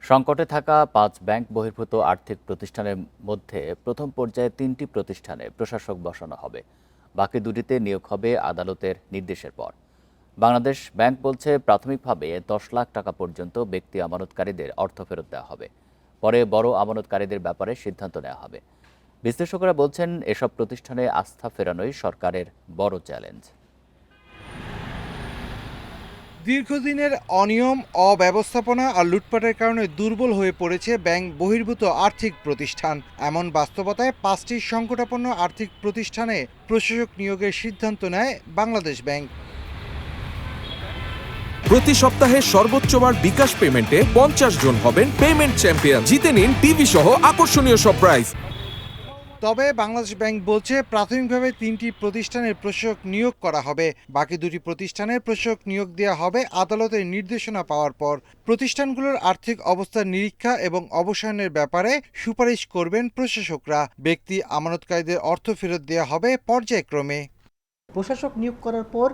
সংকটে থাকা ৫ ব্যাংক বহির্ভূত আর্থিক প্রতিষ্ঠানের মধ্যে প্রথম পর্যায়ে ৩টি প্রতিষ্ঠানে প্রশাসক বসানো হবে। বাকি দুটিতে নিয়োগ হবে আদালতের নির্দেশের পর। বাংলাদেশ ব্যাংক বলছে, প্রাথমিকভাবে ১০ লাখ টাকা পর্যন্ত ব্যক্তি আমানতকারীদের অর্থ ফেরত দেওয়া হবে। পরে বড় আমানতকারীদের ব্যাপারে সিদ্ধান্ত নেওয়া হবে। বিশ্লেষকরা বলছেন, এসব প্রতিষ্ঠানে আস্থা ফেরানোই সরকারের বড় চ্যালেঞ্জ। দীর্ঘদিনের অনিয়ম, অব্যবস্থাপনা আর লুটপাটের কারণে দুর্বল হয়ে পড়েছে ব্যাংক বহির্ভূত আর্থিক প্রতিষ্ঠান। এমন বাস্তবতায় ৫টি সংকটাপন্ন আর্থিক প্রতিষ্ঠানে প্রশাসক নিয়োগের সিদ্ধান্ত নেয় বাংলাদেশ ব্যাংক। প্রতি সপ্তাহে সর্বোচ্চবার বিকাশ পেমেন্টে ৫০ জন হবেন পেমেন্ট চ্যাম্পিয়ন। জিতে নিন টিভি সহ আকর্ষণীয় সব প্রাইজ। তবে বাংলাদেশ ব্যাংক বলছে, প্রাথমিকভাবে ৩টি প্রতিষ্ঠানের প্রশাসক নিয়োগ করা হবে। বাকি দুটি প্রতিষ্ঠানের প্রশাসক নিয়োগ দেওয়া হবে আদালতের নির্দেশনা পাওয়ার পর। প্রতিষ্ঠানগুলোর আর্থিক অবস্থার নিরীক্ষা এবং অবসানের ব্যাপারে সুপারিশ করবেন প্রশাসকরা। ব্যক্তি আমানতকারীদের অর্থ ফেরত দেওয়া হবে পর্যায়ক্রমে। প্রশাসক নিয়োগ করার পর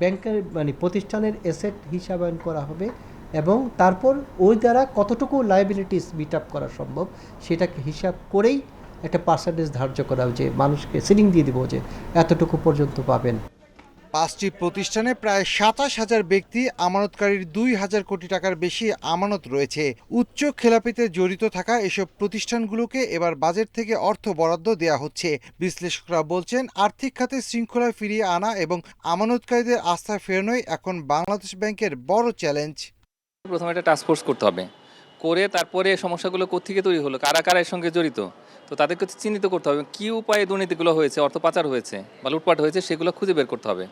ব্যাংকের প্রতিষ্ঠানের অ্যাসেট হিসাবায়ন করা হবে এবং তারপর ওই দ্বারা কতটুকু লায়াবিলিটিস মিট আপ করা সম্ভব সেটাকে হিসাব করেই একটা পার্সেন্টেজ ধার্য করা, যে মানুষকে সিলিং দিয়ে দিব যে এতটুকু পর্যন্ত পাবেন। ৫টি প্রতিষ্ঠানে প্রায় ২৭,০০০ ব্যক্তি আমানতকারীর ২,০০০ কোটি টাকার বেশি আমানত রয়েছে। উচ্চ খেলাপিতে জড়িত থাকা এসব প্রতিষ্ঠানগুলোকে এবার বাজেট থেকে অর্থ বরাদ্দ দেওয়া হচ্ছে। বিশ্লেষকরা বলছেন, আর্থিক খাতে শৃঙ্খলা ফিরিয়ে আনা এবং আমানতকারীদের আস্থা ফেরানোই এখন বাংলাদেশ ব্যাংকের বড় চ্যালেঞ্জ। প্রথমে একটা টাস্কফোর্স করতে হবে, করে তারপরে সমস্যাগুলো কোত্থেকে তৈরি হলো, কারা কারা এর সঙ্গে জড়িত, তো তাদেরকে চিহ্নিত করতে হবে। কী উপায়ে দুর্নীতিগুলো হয়েছে, অর্থ পাচার হয়েছে বা লুটপাট হয়েছে, সেগুলো খুঁজে বের করতে হবে।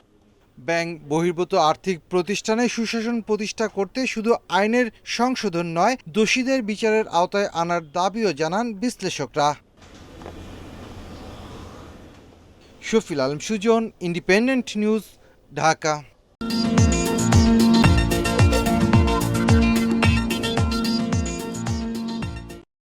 ব্যাংক বহির্ভূত আর্থিক প্রতিষ্ঠানে সুশাসন প্রতিষ্ঠা করতে শুধু আইনের সংশোধন নয়, দোষীদের বিচারের আওতায় আনার দাবিও জানান বিশ্লেষকরা। Shafil Alam Sujan, Independent News, Dhaka.